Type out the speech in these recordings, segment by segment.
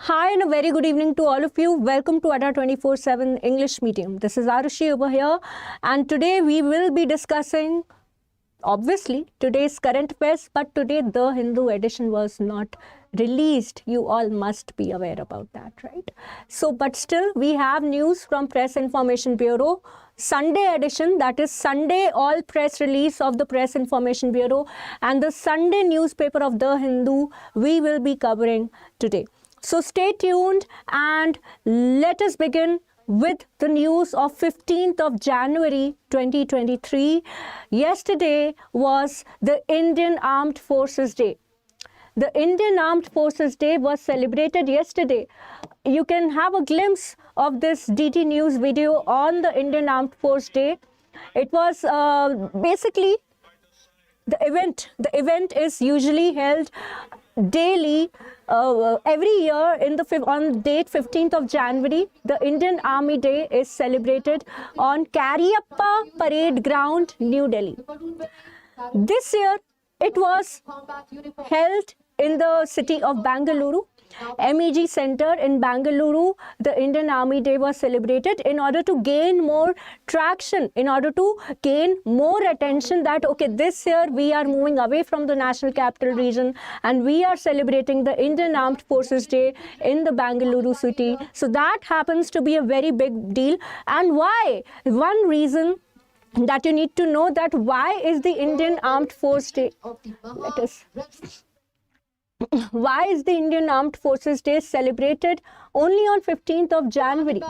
Hi and a very good evening to all of you. Welcome to Adda 24/7 English Medium. This is Arushi over here, and today we will be discussing, obviously, today's current affairs, but today the Hindu edition was not released. You all must be aware about that, right? So, but still, we have news from Press Information Bureau. Sunday edition, that is Sunday all press release of the Press Information Bureau, and the Sunday newspaper of the Hindu we will be covering today. So stay tuned and let us begin with the news of 15th of January 2023. Yesterday was the Indian Armed Forces Day. The Indian Armed Forces Day was celebrated yesterday. You can have a glimpse of this DT News video on the Indian Armed Force Day. It was basically the event. The event is usually held daily every year on date 15th of January. The Indian Army Day is celebrated on Cariappa Parade Ground, New Delhi. This year it was held in the city of Bengaluru. MEG Center in Bengaluru, the Indian Army Day was celebrated in order to gain more traction, in order to gain more attention that, okay, this year we are moving away from the National Capital Region and we are celebrating the Indian Armed Forces Day in the Bengaluru city. So that happens to be a very big deal. And why? One reason that you need to know that why is the Indian Armed Force Day? Why is the Indian Armed Forces Day celebrated only on 15th of January?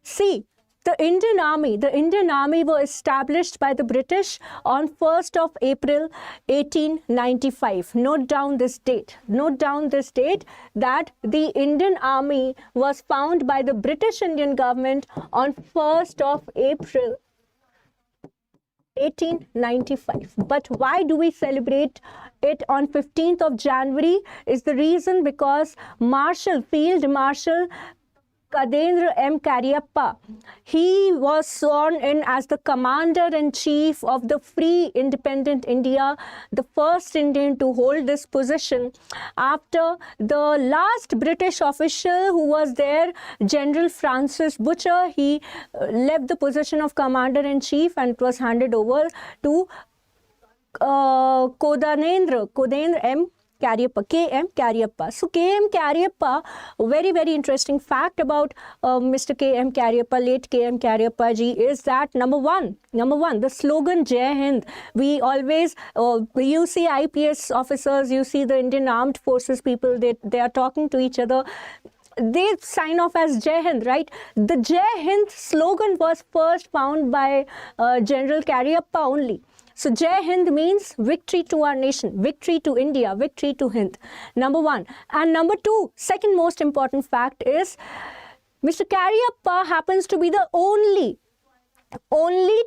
See, the Indian Army was established by the British on 1st of April 1895. Note down this date. Note down this date that the Indian Army was founded by the British Indian government on 1st of April 1895. But why do we celebrate it on 15th of January? Is the reason because Field Marshal Kadendra M. Cariappa, he was sworn in as the Commander-in-Chief of the Free Independent India, the first Indian to hold this position after the last British official who was there, General Francis Butcher. He left the position of Commander-in-Chief and it was handed over to Kodendra M. Cariappa, K.M. Cariappa. So K.M. Cariappa, very, very interesting fact about Mr. K.M. Cariappa, late K.M. Cariappa ji, is that number one, the slogan Jai Hind. We always, you see IPS officers, you see the Indian Armed Forces people, they are talking to each other. They sign off as Jai Hind, right? The Jai Hind slogan was first found by General Cariappa only. So Jai Hind means victory to our nation, victory to India, victory to Hind. Number one. And number two, second most important fact is Mr. Cariappa happens to be the only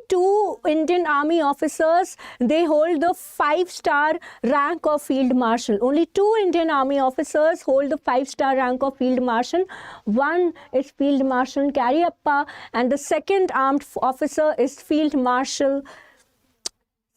two Indian Army officers. They hold the 5-star rank of Field Marshal. Only two Indian Army officers hold the 5-star rank of Field Marshal. One is Field Marshal Cariappa and the second armed officer is Field Marshal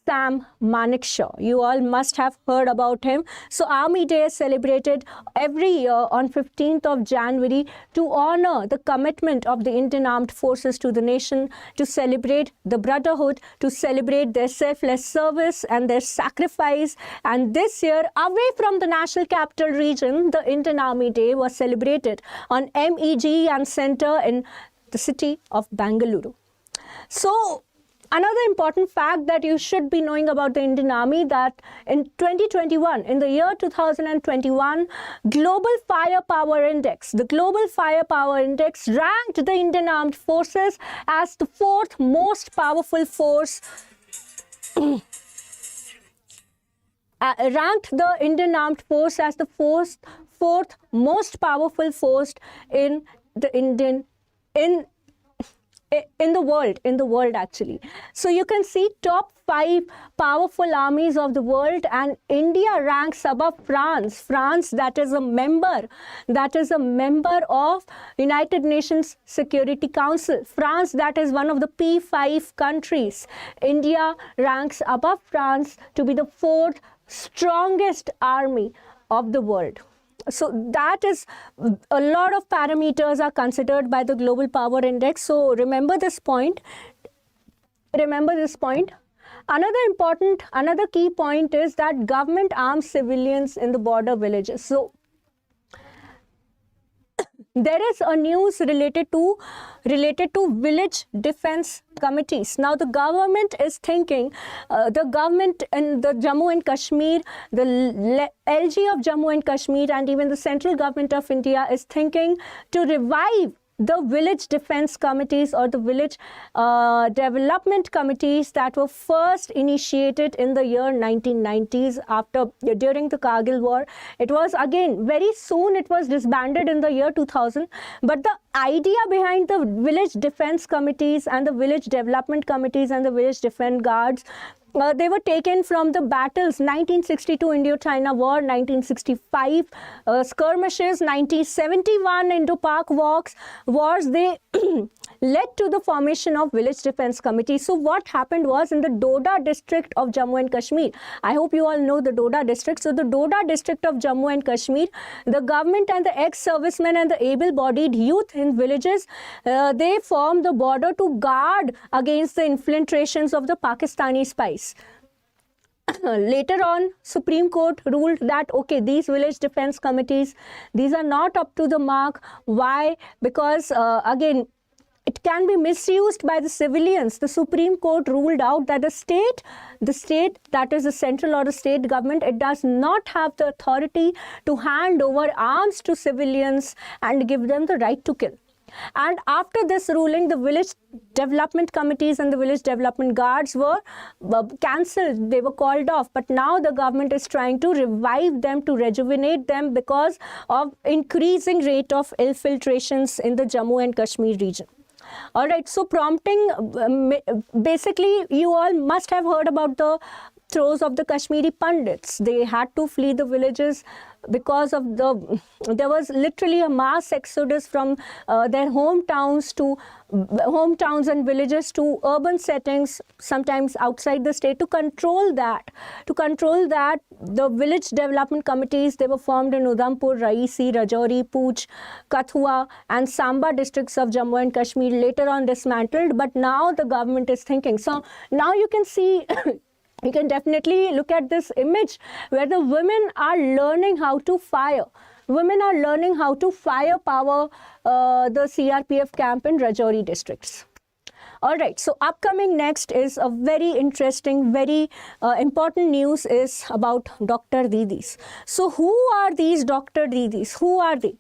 Sam Manekshaw. You all must have heard about him. So Army Day is celebrated every year on 15th of January to honor the commitment of the Indian Armed Forces to the nation, to celebrate the brotherhood, to celebrate their selfless service and their sacrifice. And this year, away from the National Capital Region, the Indian Army Day was celebrated on MEG and Center in the city of Bengaluru. So another important fact that you should be knowing about the Indian Army, that in 2021, in the year 2021, Global Firepower Index, the Global Firepower Index ranked the Indian Armed Forces as the fourth most powerful force, ranked the Indian Armed Force as the fourth most powerful force in the world actually. So you can see top 5 powerful armies of the world, and India ranks above France. France, that is a member of United Nations Security Council. France, that is one of the P5 countries. India ranks above France to be the 4th strongest army of the world. So that is, a lot of parameters are considered by the Global Power Index. So remember this point. Remember this point. Another key point is that government arms civilians in the border villages. So there is a news related to village defense committees. Now the government is thinking, the government in the Jammu and Kashmir, the LG of Jammu and Kashmir, and even the central government of India is thinking to revive the village defense committees or the village development committees that were first initiated in the year 1990s during the Kargil war. It was again very soon it was disbanded in the year 2000, but the idea behind the village defense committees and the village development committees and the village defense guards, they were taken from the battles 1962 Indo-China War, 1965 skirmishes, 1971 Indo-Pak wars. They led to the formation of village defense committee. So what happened was, in the Doda district of Jammu and Kashmir, I hope you all know the Doda district. So the Doda district of Jammu and Kashmir, the government and the ex-servicemen and the able-bodied youth in villages, they formed the border to guard against the infiltrations of the Pakistani spies. Later on, Supreme Court ruled that, okay, these village defense committees, these are not up to the mark. Why? Because, again, it can be misused by the civilians. The Supreme Court ruled out that the state, that is the central or the state government, it does not have the authority to hand over arms to civilians and give them the right to kill. And after this ruling, the village development committees and the village development guards were cancelled. They were called off. But now the government is trying to revive them, to rejuvenate them because of increasing rate of infiltrations in the Jammu and Kashmir region. All right, so prompting, basically you all must have heard about the throes of the Kashmiri Pandits. They had to flee the villages because of there was literally a mass exodus from their hometowns and villages to urban settings, sometimes outside the state. To control that, the village development committees, they were formed in Udhampur, Raisi, Rajouri, Pooch, Kathua and Samba districts of Jammu and Kashmir, later on dismantled, but now the government is thinking. So now you can see you can definitely look at this image where the women are learning how to fire. Women are learning how to fire power the CRPF camp in Rajouri districts. All right, so upcoming next is a very interesting, very important news is about Dr. Vidis. So who are these Dr. Vidis? Who are they?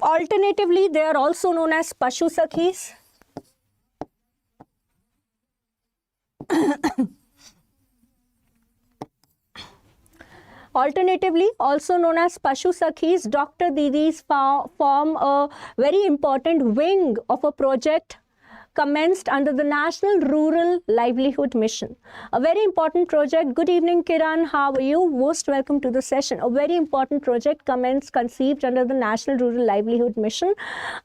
Alternatively, they are also known as Pashu Sakhis. Alternatively, also known as Pashu Sakhis, Dr. Didis form a very important wing of a project commenced under the National Rural Livelihood Mission. A very important project. Good evening, Kiran. How are you? Most welcome to the session. A very important project conceived under the National Rural Livelihood Mission.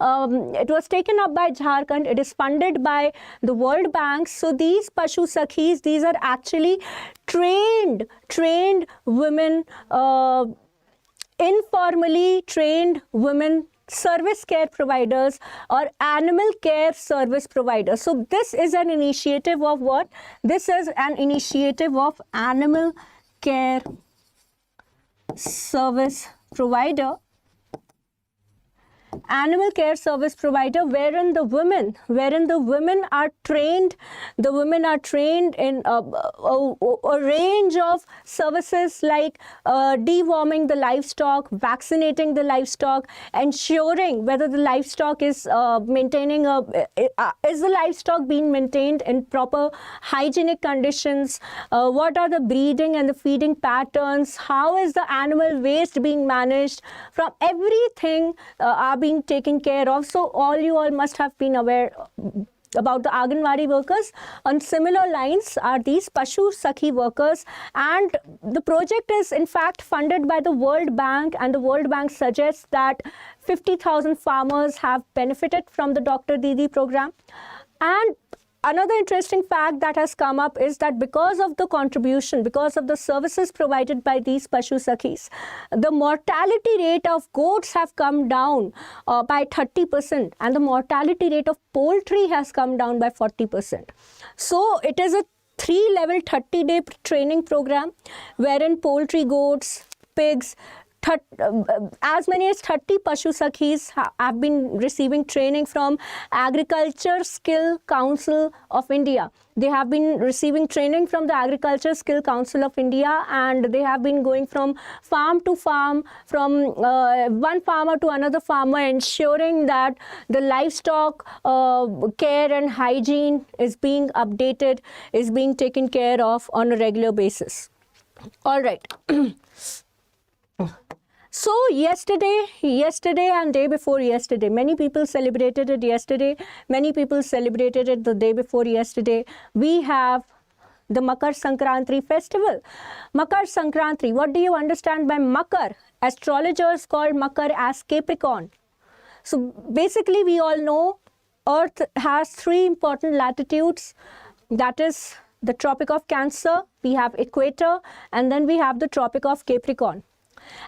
It was taken up by Jharkhand. It is funded by the World Bank. So these Pashu Sakhis, these are actually trained women, informally trained women service care providers or animal care service providers. So this is an initiative of what? This is an initiative of animal care service provider. Animal care service provider, wherein the women are trained in a range of services like deworming the livestock, vaccinating the livestock, ensuring whether the livestock is is the livestock being maintained in proper hygienic conditions, what are the breeding and the feeding patterns, how is the animal waste being managed, from everything are being taken care of. So you all must have been aware about the Anganwadi workers. On similar lines are these Pashu Sakhi workers, and the project is in fact funded by the World Bank, and the World Bank suggests that 50,000 farmers have benefited from the Dr. Didi program. And another interesting fact that has come up is that because of the contribution, because of the services provided by these Pashu Sakhis, the mortality rate of goats have come down by 30%, and the mortality rate of poultry has come down by 40%. So it is a 3-level 30-day training program wherein poultry, goats, pigs, as many as 30 Pashu Sakhis have been receiving training from Agriculture Skill Council of India. They have been receiving training from the Agriculture Skill Council of India, and they have been going from farm to farm, from one farmer to another farmer, ensuring that the livestock care and hygiene is being updated, is being taken care of on a regular basis. All right. So yesterday and day before yesterday, many people celebrated it yesterday, many people celebrated it the day before yesterday. We have the Makar Sankranti festival. Makar Sankranti, what do you understand by Makar? Astrologers call Makar as Capricorn. So basically we all know Earth has 3 important latitudes, that is the Tropic of Cancer, we have Equator, and then we have the Tropic of Capricorn.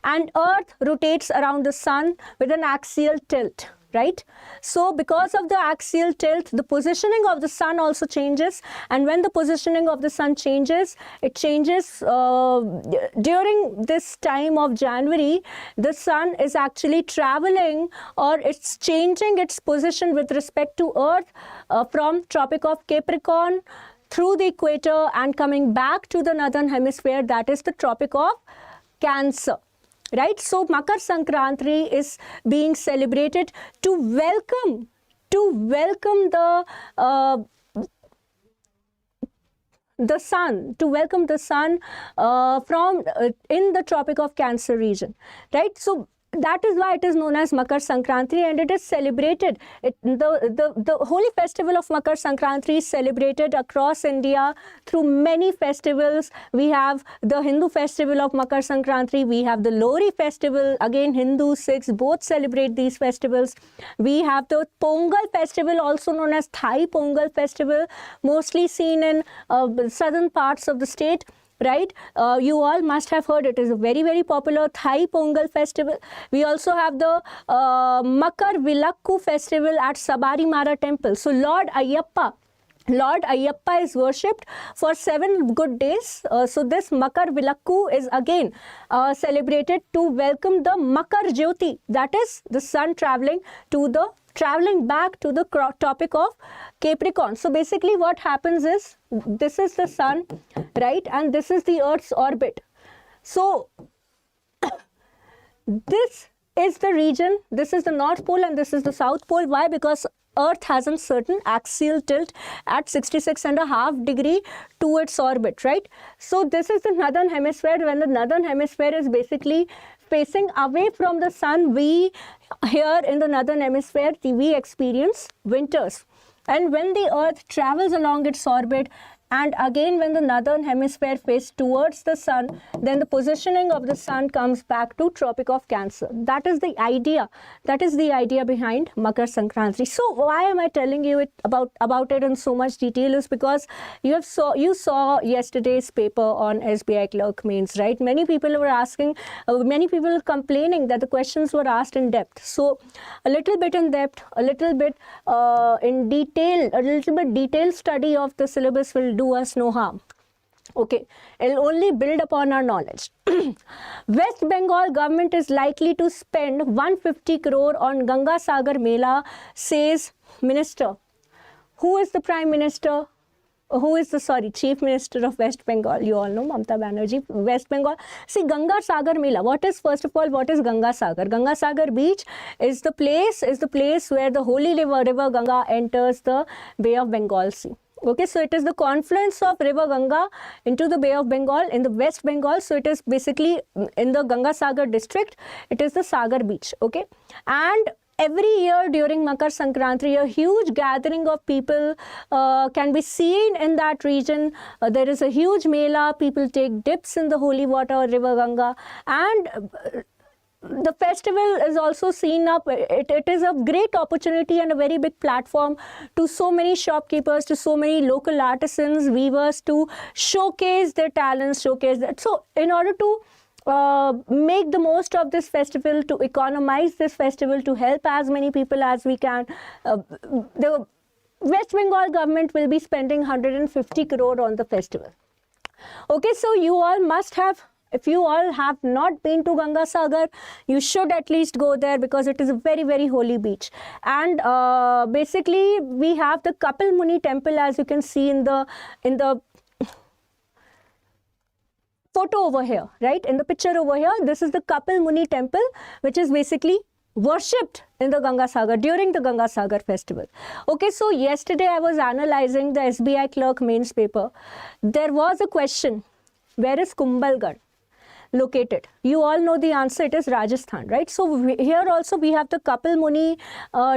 And Earth rotates around the Sun with an axial tilt, right? So because of the axial tilt, the positioning of the Sun also changes, and when the positioning of the Sun changes, it changes during this time of January. The Sun is actually traveling, or it's changing its position with respect to Earth from Tropic of Capricorn through the equator and coming back to the northern hemisphere, that is the Tropic of Cancer, right? So Makar Sankranti is being celebrated to welcome the sun, from in the Tropic of Cancer region, right? So that is why it is known as Makar Sankranti, and it is celebrated. The holy festival of Makar Sankranti is celebrated across India through many festivals. We have the Hindu festival of Makar Sankranti. We have the Lohri festival. Again, Hindu, Sikhs both celebrate these festivals. We have the Pongal festival, also known as Thai Pongal festival, mostly seen in southern parts of the state. Right, you all must have heard it is a very, very popular Thai Pongal festival. We also have the Makar Vilakku festival at Sabarimala temple. So Lord Ayyappa is worshipped for 7 good days. So this Makar Vilakku is again celebrated to welcome the Makar Jyoti, that is the sun traveling back to the topic of Capricorn. So basically what happens is, this is the sun, right, and this is the Earth's orbit. So this is the region, this is the North Pole and this is the South Pole. Why? Because Earth has a certain axial tilt at 66.5 degrees to its orbit, right? So this is the northern hemisphere. When the northern hemisphere is basically facing away from the sun, we here in the northern hemisphere, we experience winters. And when the Earth travels along its orbit, and again when the northern hemisphere faces towards the sun, then the positioning of the sun comes back to Tropic of Cancer. That is the idea. That is the idea behind Makar Sankranti. So why am I telling you about it in so much detail? Is because you saw yesterday's paper on SBI Clerk mains, right? Many people were asking, many people were complaining that the questions were asked in depth. So a little bit in depth, a little bit in detail, a little bit detailed study of the syllabus will do us no harm. Okay, it'll only build upon our knowledge. West Bengal government is likely to spend 150 crore on Ganga Sagar Mela, says minister. Who is the Prime Minister? Who is the, Chief Minister of West Bengal? You all know, Mamata Banerjee, West Bengal. See, Ganga Sagar Mela. First of all, what is Ganga Sagar? Ganga Sagar beach is the place where the holy river Ganga enters the Bay of Bengal Sea. Okay, so it is the confluence of river Ganga into the Bay of Bengal in the West Bengal. So it is basically in the Ganga Sagar district. It is the Sagar beach. Okay, and every year during Makar Sankranti, a huge gathering of people can be seen in that region. There is a huge Mela. People take dips in the holy water, river Ganga, and the festival is also seen up. It is a great opportunity and a very big platform to so many shopkeepers, to so many local artisans, weavers, to showcase their talents, showcase that. So in order to make the most of this festival, to economize this festival, to help as many people as we can, the West Bengal government will be spending 150 crore on the festival. Okay, so you all must have, if you all have not been to Ganga Sagar, you should at least go there because it is a very, very holy beach. And basically, we have the Kapil Muni temple, as you can see in the photo over here, right? In the picture over here, this is the Kapil Muni temple, which is basically worshipped in the Ganga Sagar during the Ganga Sagar festival. Okay, so yesterday I was analyzing the SBI Clerk mains paper. There was a question, where is Kumbhalgarh located? You all know the answer, it is Rajasthan, right? So here also we have the Kapil Muni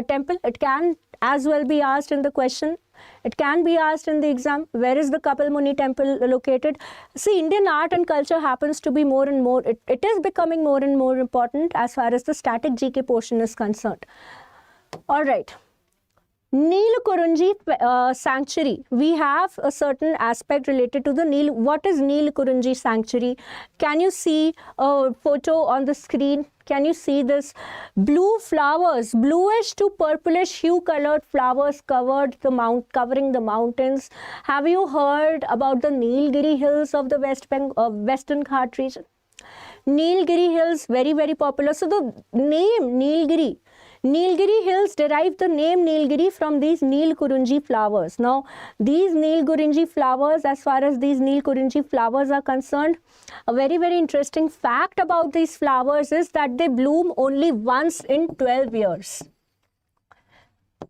temple. It can as well be asked in the question. It can be asked in the exam, where is the Kapil Muni temple located? See, Indian art and culture happens to be more and more, it is becoming more and more important as far as the static GK portion is concerned. All right. Nilgiri Sanctuary. We have a certain aspect related to the Nil. What is Nilgiri Sanctuary? Can you see a photo on the screen? Can you see this? Blue flowers, bluish to purplish hue colored flowers covering the mountains. Have you heard about the Nilgiri Hills of the Western Ghat region? Nilgiri Hills, very, very popular. So the name Nilgiri Hills derived the name Nilgiri from these Nilgiri flowers. Now, these Nilgiri flowers, as far as these Nilgiri flowers are concerned, a very, very interesting fact about these flowers is that they bloom only once in 12 years.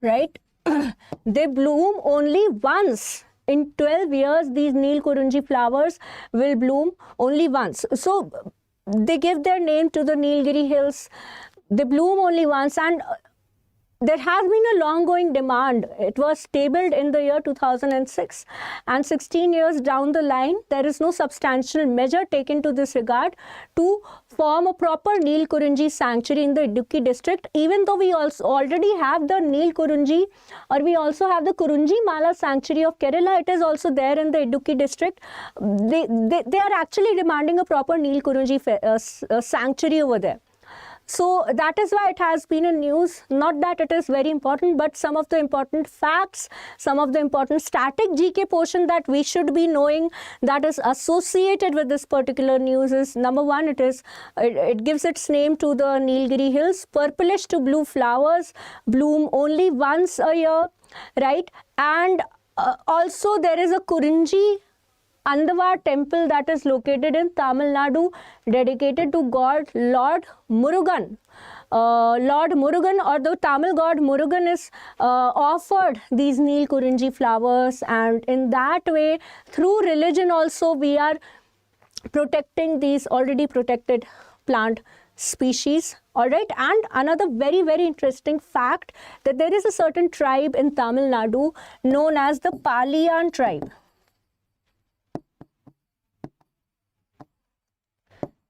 Right? They bloom only once. In 12 years, these Nilgiri flowers will bloom only once. So, they give their name to the Nilgiri Hills. They bloom only once, and there has been a long-going demand. It was tabled in the year 2006, and 16 years down the line, there is no substantial measure taken to this regard to form a proper Nilgiri sanctuary in the Idukki district, even though we also already have the Nilgiri, or we also have the Kurunji Mala sanctuary of Kerala. It is also there in the Idukki district. They are actually demanding a proper Nilgiri sanctuary over there. So that is why it has been in news. Not that it is very important, but some of the important facts, some of the important static GK portion that we should be knowing that is associated with this particular news is, number one, it gives its name to the Nilgiri Hills. Purplish to blue flowers bloom only once a year, right? And also there is a Kurunji Andava temple that is located in Tamil Nadu, dedicated to God Lord Murugan. Lord Murugan, or the Tamil god Murugan, is offered these Nilgiri flowers, and in that way, through religion also, we are protecting these already protected plant species. All right, and another very, very interesting fact, that there is a certain tribe in Tamil Nadu known as the Paliyan tribe.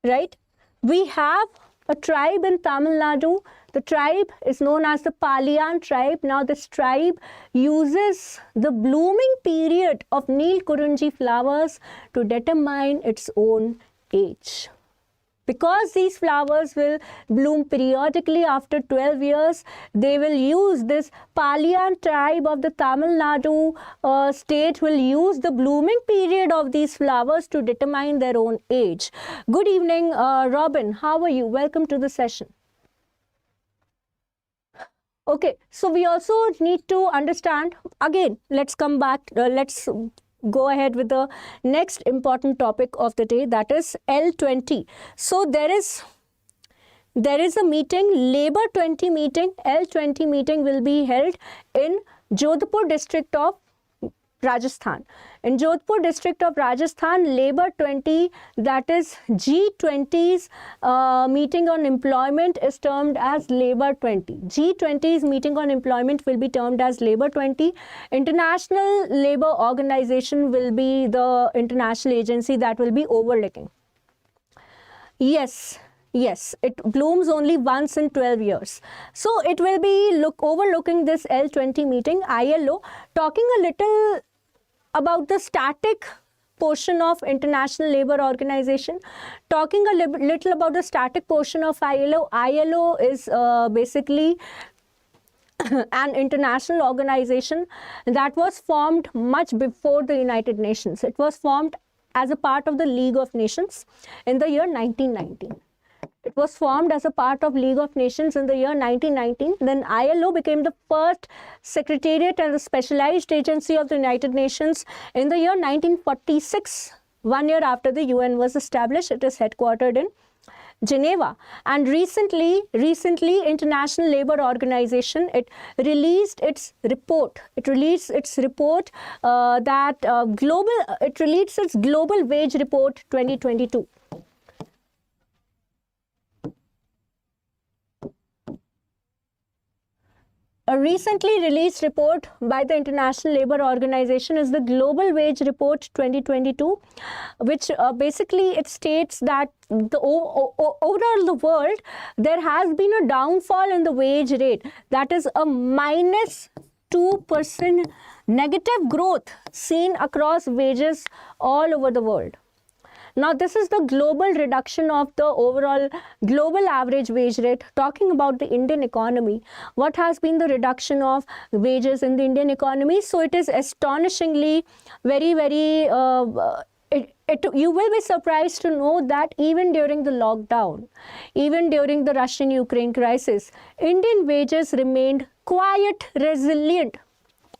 Right? We have a tribe in Tamil Nadu. The tribe is known as the Paliyan tribe. Now, this tribe uses the blooming period of Nilgiri flowers to determine its own age. Because these flowers will bloom periodically after 12 years, they will use this Paliyan tribe of the Tamil Nadu state will use the blooming period of these flowers to determine their own age. Good evening, Robin. How are you? Welcome to the session. Okay, so we also need to understand, again, let's come back, let's go ahead with the next important topic of the day, that is L20. So there is a meeting, Labor 20 meeting. L20 meeting will be held in Jodhpur district of Rajasthan. In Jodhpur district of Rajasthan, Labor 20, that is G20's meeting on employment is termed as Labor 20. G20's meeting on employment will be termed as Labor 20. International Labour Organization will be the international agency that will be overlooking. Yes, Yes, it blooms only once in 12 years. So it will be overlooking this L20 meeting, ILO, talking a little about the static portion of International Labour Organization, talking a little about the static portion of ILO. ILO is basically an international organization that was formed much before the United Nations. It was formed as a part of the League of Nations in the year 1919. It was formed as a part of League of Nations in the year 1919. Then ILO became the first secretariat and the specialized agency of the United Nations in the year 1946. 1 year after the UN was established, it is headquartered in Geneva. And recently International Labour Organization, it released its report. It released its report it released its Global Wage Report 2022. A recently released report by the International Labour Organization is the Global Wage Report 2022, which basically it states that overall the world, there has been a downfall in the wage rate. That is a -2% negative growth seen across wages all over the world. Now, this is the global reduction of the overall global average wage rate. Talking about the Indian economy, what has been the reduction of wages in the Indian economy? So, it is astonishingly very, very, you will be surprised to know that even during the lockdown, even during the Russian-Ukraine crisis, Indian wages remained quite resilient,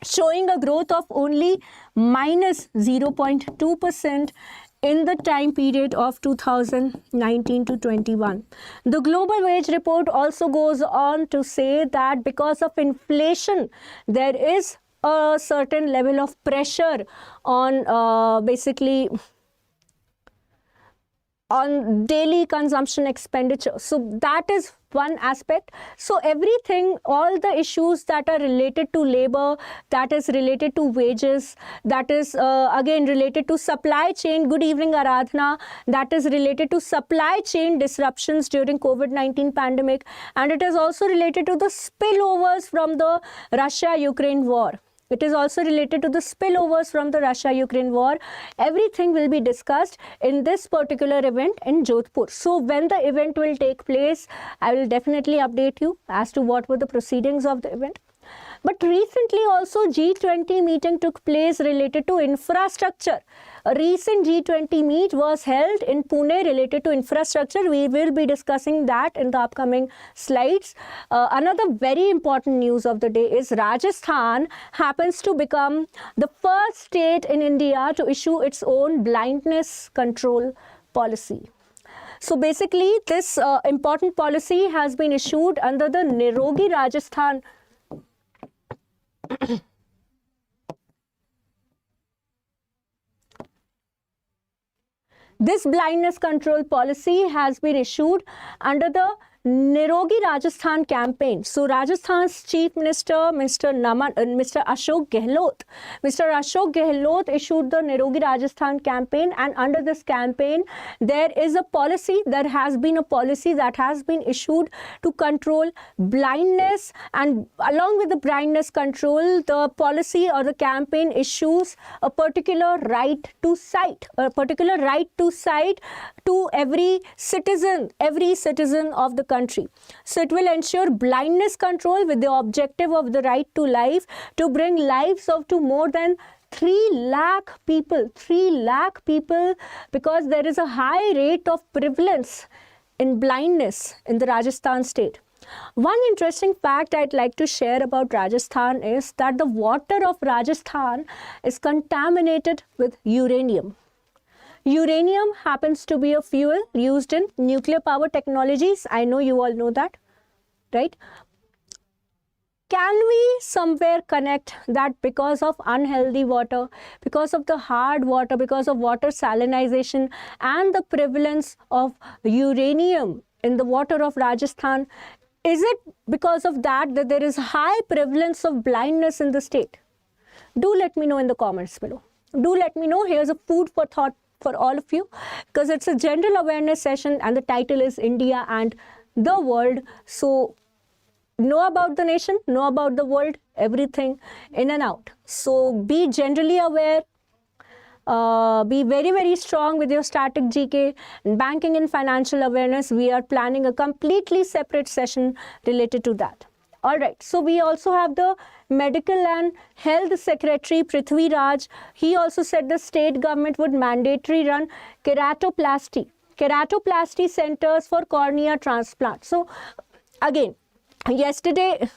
showing a growth of only -0.2% in the time period of 2019 to 21. The Global Wage Report also goes on to say that because of inflation, there is a certain level of pressure on basically on daily consumption expenditure. So that is one aspect. So everything, all the issues that are related to labor, that is related to wages, that is again related to supply chain. Good evening, Aradhana. That is related to supply chain disruptions during COVID-19 pandemic, and it is also related to the spillovers from the Russia-Ukraine war. It is also related to the spillovers from the Russia-Ukraine war. Everything will be discussed in this particular event in Jodhpur. So when the event will take place, I will definitely update you as to what were the proceedings of the event. But recently also G20 meeting took place related to infrastructure. A recent G20 meet was held in Pune related to infrastructure. We will be discussing that in the upcoming slides. Another very important news of the day is Rajasthan happens to become the first state in India to issue its own blindness control policy. So basically this important policy has been issued under the Nirogi Rajasthan This blindness control policy has been issued under the Nirogi Rajasthan campaign. So Rajasthan's Chief Minister, Mr. Ashok Gehlot. Mr. Ashok Gehlot issued the Nirogi Rajasthan campaign, and under this campaign, there is a policy, there has been a policy that has been issued to control blindness, and along with the blindness control, the policy or the campaign issues a particular right to sight, to every citizen of the country. So it will ensure blindness control with the objective of the right to life, to bring lives of to more than 3 lakh people, because there is a high rate of prevalence in blindness in the Rajasthan state. One interesting fact I'd like to share about Rajasthan is that the water of Rajasthan is contaminated with uranium. Uranium happens to be a fuel used in nuclear power technologies. I know you all know that, right? Can we somewhere connect that because of unhealthy water, because of the hard water, because of water salinization and the prevalence of uranium in the water of Rajasthan, is it because of that there is high prevalence of blindness in the state? Do let me know in the comments below. Do let me know. Here's a food for thought for all of you, because it's a general awareness session and the title is India and the World. So know about the nation, know about the world, everything in and out. So be generally aware. Be very, very strong with your static GK. Banking and financial awareness, we are planning a completely separate session related to that. All right, so we also have the Medical and Health Secretary Prithvi Raj. He also said the state government would mandatory run keratoplasty centers for cornea transplant. So again, yesterday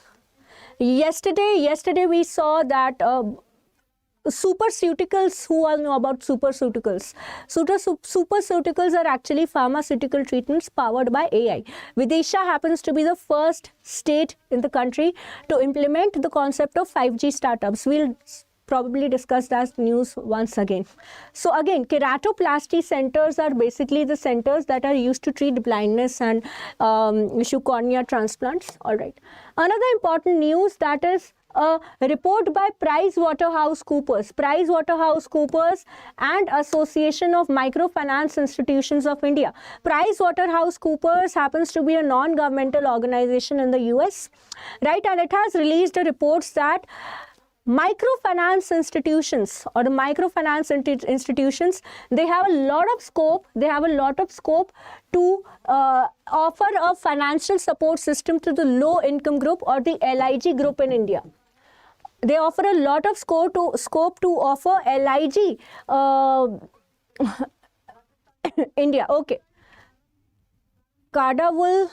we saw that superceuticals, who all know about superceuticals? Superceuticals are actually pharmaceutical treatments powered by AI. Vidisha happens to be the first state in the country to implement the concept of 5G startups. We'll probably discuss that news once again. So again, keratoplasty centers are basically the centers that are used to treat blindness and issue cornea transplants. All right. Another important news, that is a report by Waterhouse Coopers and Association of Microfinance Institutions of India. Waterhouse Coopers happens to be a non-governmental organization in the US, right? And it has released reports that microfinance institutions or the microfinance institutions, they have a lot of scope to offer a financial support system to the low income group or the LIG group in India. They offer a lot of scope to offer LIG India. Okay. Kadavul.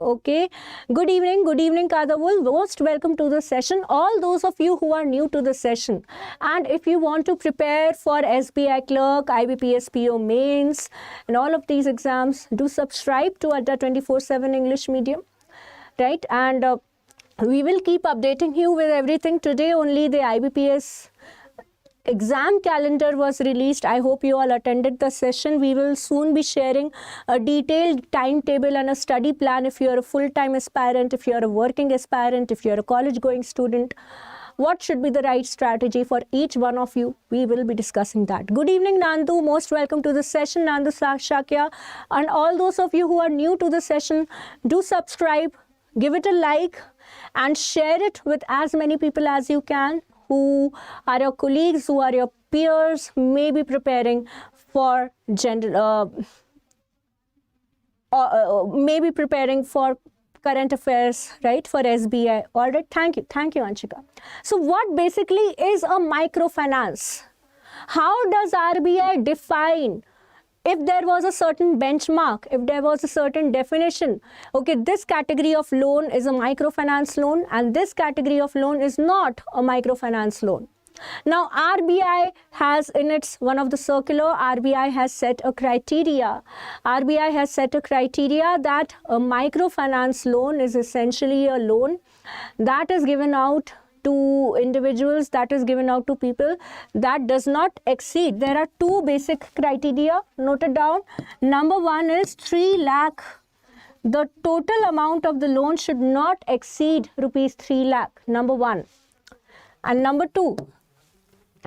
Okay. Good evening, Kadavul. Most welcome to the session. All those of you who are new to the session, and if you want to prepare for SBI Clerk, IBPS PO mains, and all of these exams, do subscribe to Adda 24/7 English Medium, right? And we will keep updating you with everything. Today only the IBPS exam calendar was released. I hope you all attended the session. We will soon be sharing a detailed timetable and a study plan if you are a full-time aspirant, if you are a working aspirant, if you are a college-going student. What should be the right strategy for each one of you? We will be discussing that. Good evening, Nandu. Most welcome to the session, Nandu Shakya. And all those of you who are new to the session, do subscribe, give it a like, and share it with as many people as you can who are your colleagues, who are your peers, may be preparing for current affairs, right, for SBI. All right, thank you, Anshika. So what basically is a microfinance? How does RBI define? If there was a certain benchmark, if there was a certain definition, okay, this category of loan is a microfinance loan and this category of loan is not a microfinance loan. Now, RBI has in its one of the circular, RBI has set a criteria. RBI has set a criteria that a microfinance loan is essentially a loan that is given out to individuals, that is given out to people, that does not exceed. There are two basic criteria noted down. Number one is 3 lakh. The total amount of the loan should not exceed rupees 3 lakh. Number one. And number two,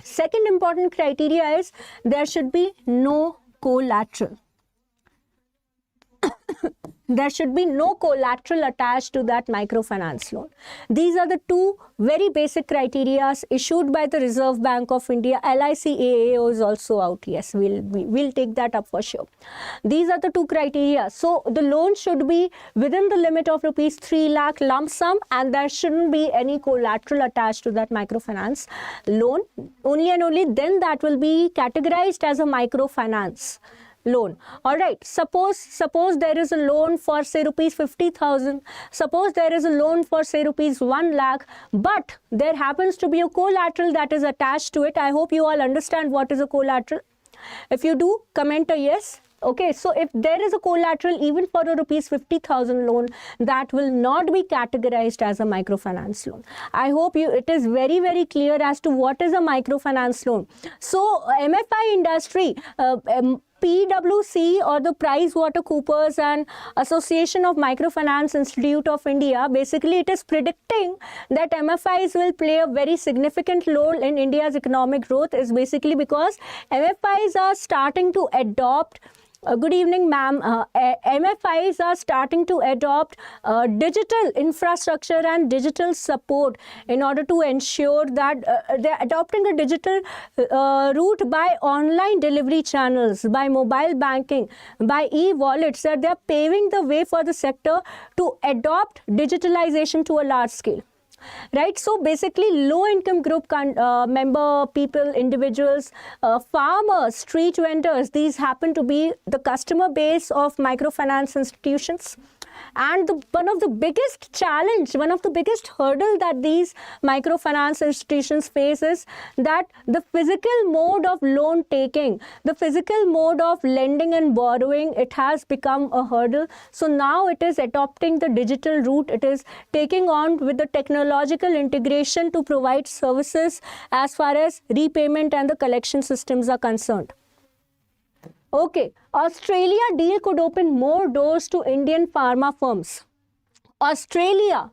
second important criteria is there should be no collateral. There should be no collateral attached to that microfinance loan. These are the two very basic criteria issued by the Reserve Bank of India. LICAAO is also out. Yes, we'll take that up for sure. These are the two criteria. So the loan should be within the limit of rupees 3 lakh lump sum, and there shouldn't be any collateral attached to that microfinance loan. Only and only then that will be categorized as a microfinance loan. All right, suppose there is a loan for say rupees 50,000, suppose there is a loan for say rupees 1 lakh, but there happens to be a collateral that is attached to it. I hope you all understand what is a collateral. If you do, comment a yes. Okay, so if there is a collateral even for a rupees 50,000 loan, that will not be categorized as a microfinance loan. I hope it is very, very clear as to what is a microfinance loan. So MFI industry, PwC or the Price Water Coopers and Association of Microfinance Institute of India, basically it is predicting that MFIs will play a very significant role in India's economic growth, is basically because MFIs are starting to adopt good evening, ma'am. MFIs are starting to adopt digital infrastructure and digital support in order to ensure that they're adopting a digital route by online delivery channels, by mobile banking, by e-wallets, that they're paving the way for the sector to adopt digitalization to a large scale. Right, so basically low-income group member people, individuals, farmers, street vendors, these happen to be the customer base of microfinance institutions. And one of the biggest challenge, one of the biggest hurdle that these microfinance institutions face is that the physical mode of loan taking, the physical mode of lending and borrowing, it has become a hurdle. So now it is adopting the digital route. It is taking on with the technological integration to provide services as far as repayment and the collection systems are concerned. Okay, Australia deal could open more doors to Indian pharma firms. Australia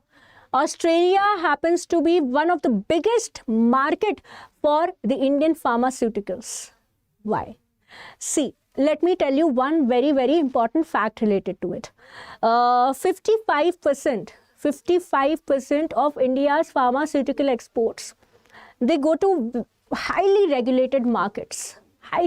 happens to be one of the biggest market for the Indian pharmaceuticals. Why? See, let me tell you one very, very important fact related to it. 55% of India's pharmaceutical exports, they go to highly regulated markets of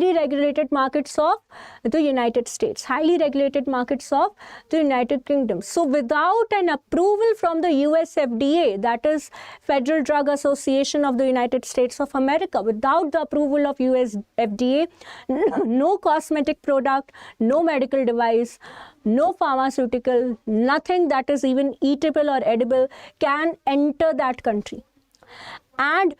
the United States, highly regulated markets of the United Kingdom. So without an approval from the US FDA, that is Federal Drug Association of the United States of America, without the approval of US FDA, no cosmetic product, no medical device, no pharmaceutical, nothing that is even eatable or edible can enter that country. And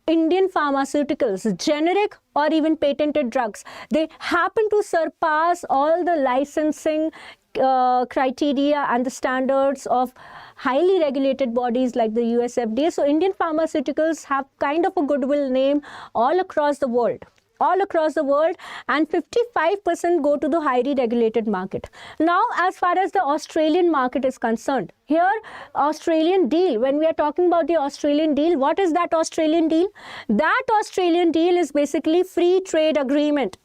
Indian pharmaceuticals, generic or even patented drugs, they happen to surpass all the licensing criteria and the standards of highly regulated bodies like the US FDA. So Indian pharmaceuticals have kind of a goodwill name all across the world. And 55% go to the highly regulated market. Now, as far as the Australian market is concerned, here Australian deal, when we are talking about the Australian deal, what is that Australian deal? That Australian deal is basically free trade agreement.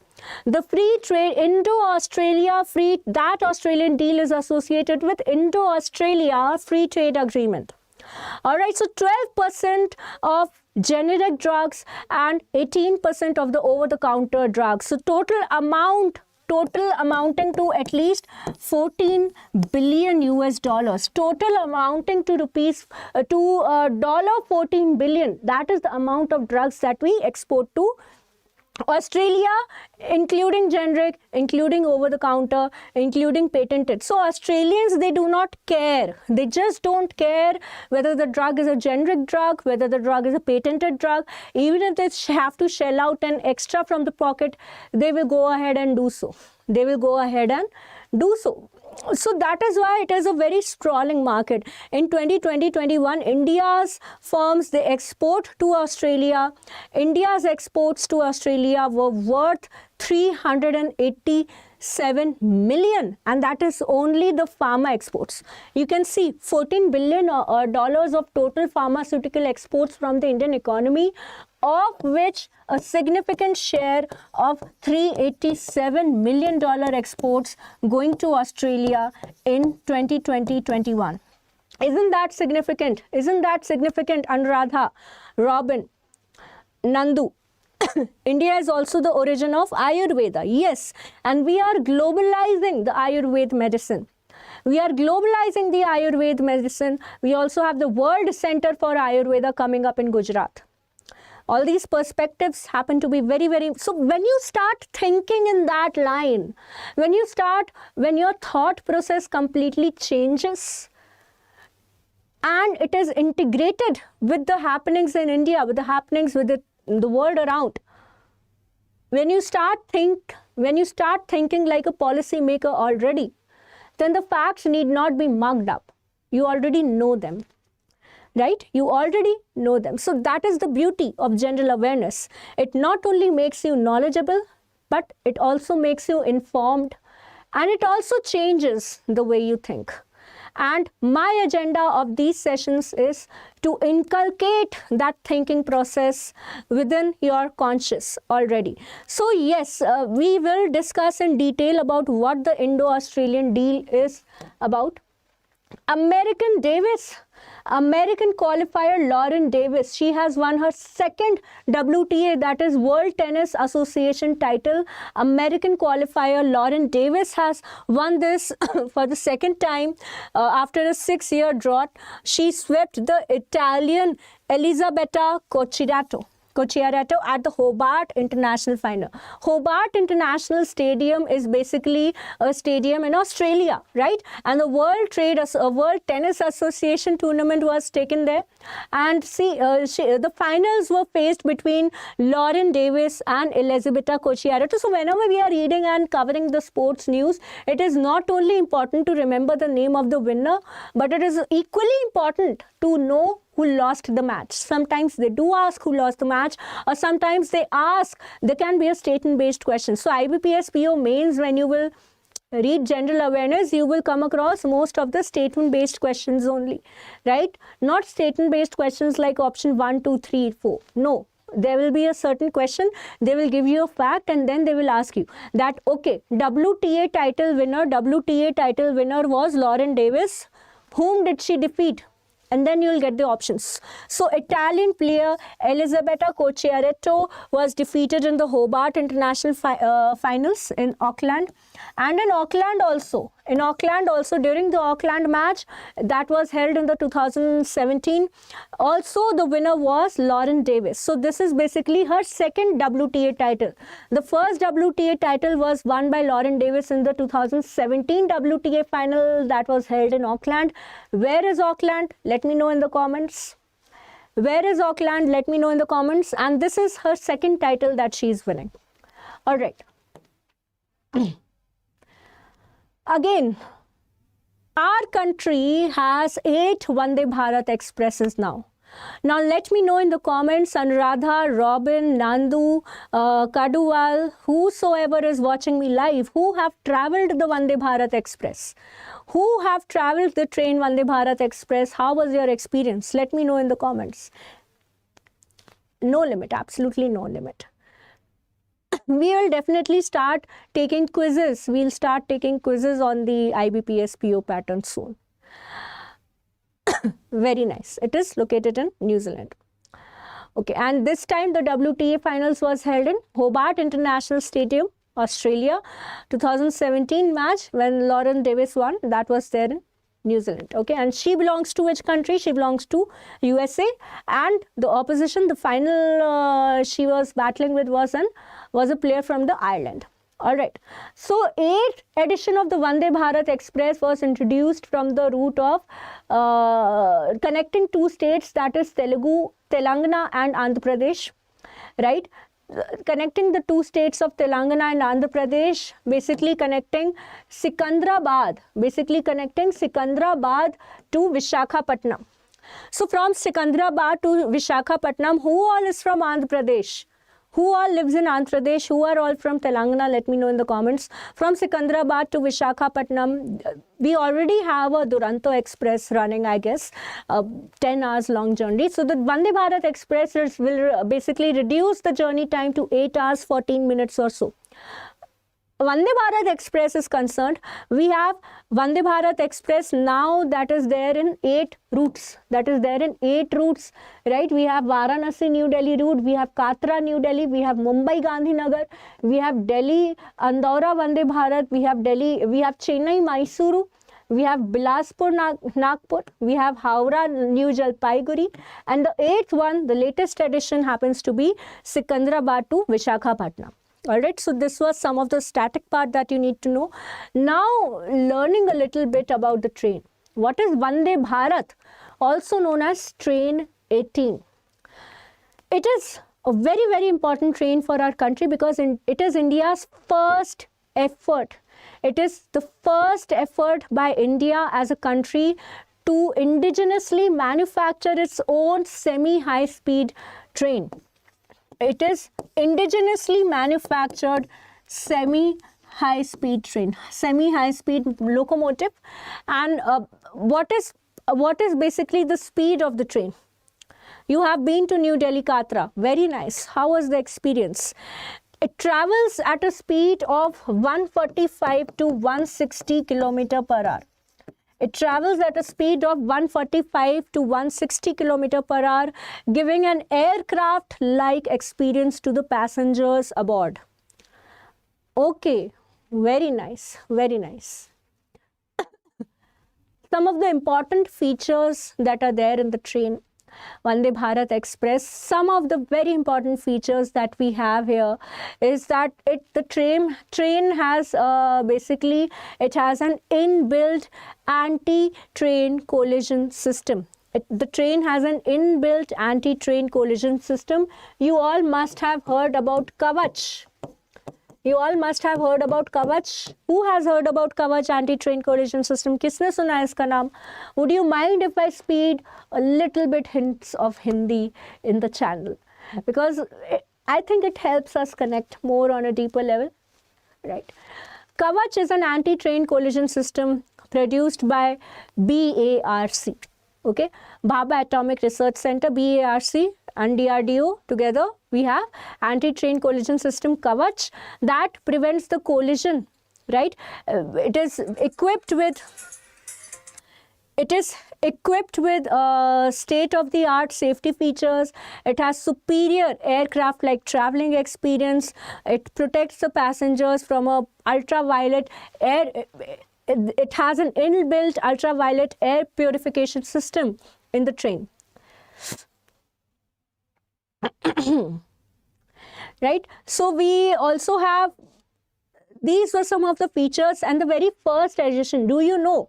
The free trade Indo-Australia that Australian deal is associated with Indo-Australia free trade agreement. Alright, so 12% of generic drugs and 18% of the over-the-counter drugs. So total amounting to at least 14 billion US dollars. Total amounting to $14 billion. That is the amount of drugs that we export to Australia, including generic, including over-the-counter, including patented. So Australians, they do not care. They just don't care whether the drug is a generic drug, whether the drug is a patented drug. Even if they have to shell out an extra from the pocket, they will go ahead and do so. So that is why it is a very sprawling market. In 2020-21, India's firms, they export to Australia. India's exports to Australia were worth 387 million, and that is only the pharma exports. You can see $14 billion dollars of total pharmaceutical exports from the Indian economy, of which a significant share of $387 million exports going to Australia in 2020-21. Isn't that significant? Anuradha, Robin, Nandu? India is also the origin of Ayurveda. Yes, and we are globalizing the Ayurveda medicine. We also have the World Center for Ayurveda coming up in Gujarat. All these perspectives happen to be very, very... So when you start thinking in that line, when your thought process completely changes and it is integrated with the happenings in India, with the happenings with the world around, when you start thinking like a policy maker already, then the facts need not be mugged up. You already know them. Right? You already know them. So that is the beauty of general awareness. It not only makes you knowledgeable, but it also makes you informed, and it also changes the way you think. And my agenda of these sessions is to inculcate that thinking process within your conscious already. So yes, we will discuss in detail about what the Indo-Australian deal is about. American qualifier Lauren Davis, she has won her second WTA, that is World Tennis Association title. American qualifier Lauren Davis has won this for the second time after a 6-year drought. She swept the Italian Elisabetta Cocciaretto at the Hobart International Final. Hobart International Stadium is basically a stadium in Australia, right? And the World Tennis Association tournament was taken there. And the finals were faced between Lauren Davis and Elisabetta Cocciaretto. So whenever we are reading and covering the sports news, it is not only important to remember the name of the winner, but it is equally important to know who lost the match. Sometimes they do ask who lost the match, or sometimes they ask, there can be a statement-based question. So IBPS PO mains, when you will read general awareness, you will come across most of the statement-based questions only, right? Not statement-based questions like option 1, 2, 3, 4. No. There will be a certain question, they will give you a fact, and then they will ask you that, okay, WTA title winner was Lauren Davis. Whom did she defeat? And then you will get the options. So Italian player Elisabetta Cocciaretto was defeated in the Hobart International Finals in Auckland. And in Auckland also during the Auckland match that was held in the 2017, also the winner was Lauren Davis. So this is basically her second WTA title. The first WTA title was won by Lauren Davis in the 2017 WTA final that was held in Auckland. Where is Auckland? Let me know in the comments. Where is Auckland? Let me know in the comments. And this is her second title that she is winning. All right. Again, our country has 8 Vande Bharat Expresses now. Now let me know in the comments, Anuradha, Robin, Nandu, Kaduwal, whosoever is watching me live, who have travelled the Vande Bharat Express. Who have travelled the train Vande Bharat Express? How was your experience? Let me know in the comments. No limit, absolutely no limit. We will definitely start taking quizzes. We'll start taking quizzes on the IBPS PO pattern soon. Very nice. It is located in New Zealand. Okay, and this time the WTA finals was held in Hobart International Stadium, Australia. 2017 match when Lauren Davis won, that was there in New Zealand. Okay, and she belongs to which country? She belongs to USA, and the opposition, the final she was battling with was a player from the Ireland. All right. So 8th edition of the Vande Bharat Express was introduced from the route of connecting 2 states, that is Telangana and Andhra Pradesh, right? Connecting the 2 states of Telangana and Andhra Pradesh, basically connecting Sikandrabad to Vishakhapatnam. So from Sikandrabad to Vishakhapatnam, who all is from Andhra Pradesh? Who all lives in Andhra Pradesh? Who are all from Telangana? Let me know in the comments. From Sikandrabad to Vishakhapatnam, we already have a Duronto Express running, I guess, 10 hours long journey. So the Vande Bharat Express will basically reduce the journey time to 8 hours 14 minutes or so. Vande Bharat Express is concerned, we have Vande Bharat Express now that is there in 8 routes. Right? We have Varanasi New Delhi route, we have Katra New Delhi, we have Mumbai Gandhinagar, we have Delhi Andaura Vande Bharat, we have Chennai Mysuru, we have Bilaspur Nagpur, we have Howrah New Jalpaiguri, and the 8th one, the latest edition, happens to be Sikandrabad to Vishakhapatnam. Alright, so this was some of the static part that you need to know. Now, learning a little bit about the train. What is Vande Bharat? Also known as Train 18. It is a very, very important train for our country because it is India's first effort. It is the first effort by India as a country to indigenously manufacture its own semi-high speed train. It is indigenously manufactured semi-high speed train, semi-high speed locomotive. And what is basically the speed of the train? You have been to New Delhi Katra. Very nice. How was the experience? It travels at a speed of 145 to 160 km per hour. It travels at a speed of 145 to 160 km per hour, giving an aircraft-like experience to the passengers aboard. Okay, very nice, very nice. Some of the important features that are there in the train, Vande Bharat Express, some of the very important features that we have here is that the train has basically, it has an inbuilt anti-train collision system. The train has an inbuilt anti-train collision system. You all must have heard about Kavach. You all must have heard about Kavach. Who has heard about Kavach anti-train collision system? किसने सुना है इसका नाम? Would you mind if I speed a little bit hints of Hindi in the channel? Because I think it helps us connect more on a deeper level, right? Kavach is an anti-train collision system produced by BARC. Okay, Bhabha Atomic Research Center, BARC and DRDO together. We have anti-train collision system Kavach that prevents the collision, right? It is equipped with state-of-the-art safety features. It has superior aircraft-like traveling experience. It protects the passengers from a ultraviolet air. It has an inbuilt ultraviolet air purification system in the train. Right, so we also have, these were some of the features, and the very first edition, do you know,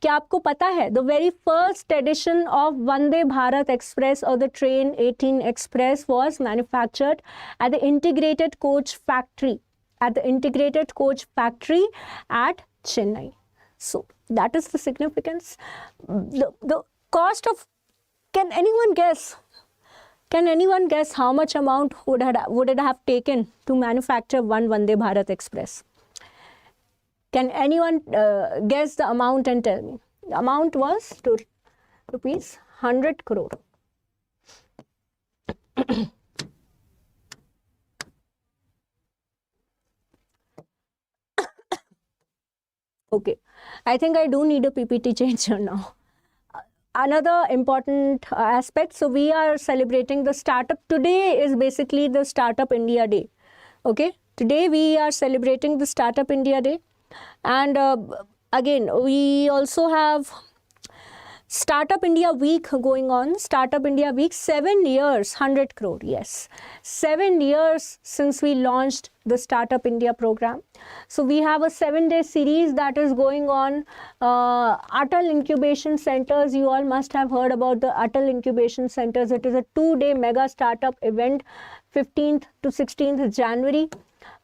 क्या आपको पता है, the very first edition of Vande Bharat Express or the train 18 Express was manufactured at the integrated coach factory at Chennai. So that is the significance. The cost of, can anyone guess how much amount would it have taken to manufacture one Vande Bharat Express? Can anyone guess the amount and tell me? The amount was rupees 100 crore. Okay, I think I do need a PPT changer now. Another important aspect, so we are celebrating the startup. Today is basically the Startup India Day. Okay, today we are celebrating the Startup India Day. And again, we also have Startup India Week going on. Startup India Week, 7 years, 100 crore, yes. 7 years since we launched the Startup India program. So we have a 7-day series that is going on. Atal Incubation Centers, you all must have heard about the Atal Incubation Centers. It is a 2-day mega startup event, 15th to 16th January.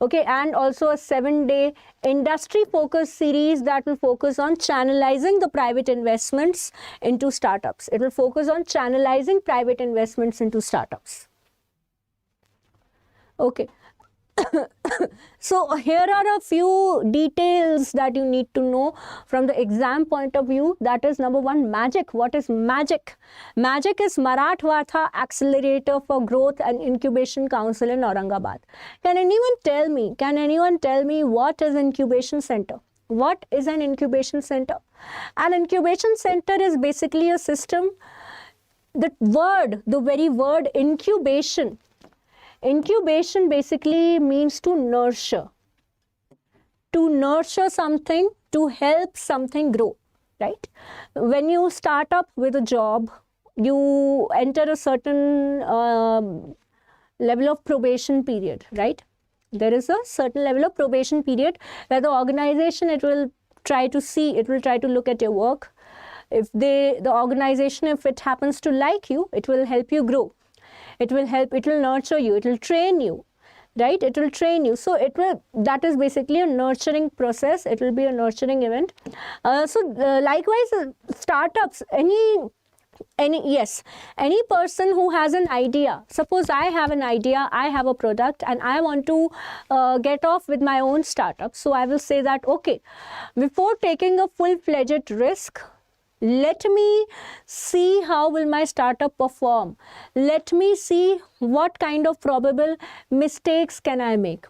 Okay, and also a 7-day industry focus series that will focus on channelizing the private investments into startups. It will focus on channelizing private investments into startups. Okay. So here are a few details that you need to know from the exam point of view. That is, number one, magic. What is magic? Magic is Marathwada Accelerator for Growth and Incubation Council in Aurangabad. Can anyone tell me what is incubation center? What is an incubation center? An incubation center is basically a system. The very word incubation. Incubation basically means to nurture something, to help something grow, right? When you start up with a job, you enter a certain level of probation period, right? There is a certain level of probation period where the organization, it will try to look at your work. If the organization, if it happens to like you, it will help you grow. It will nurture you, it will train you, right? It will train you. So that is basically a nurturing process. It will be a nurturing event. Likewise, startups, any any person who has an idea. Suppose I have an idea, I have a product, and I want to get off with my own startup. So I will say that, okay, before taking a full-fledged risk, let me see how will my startup perform. Let me see what kind of probable mistakes can I make.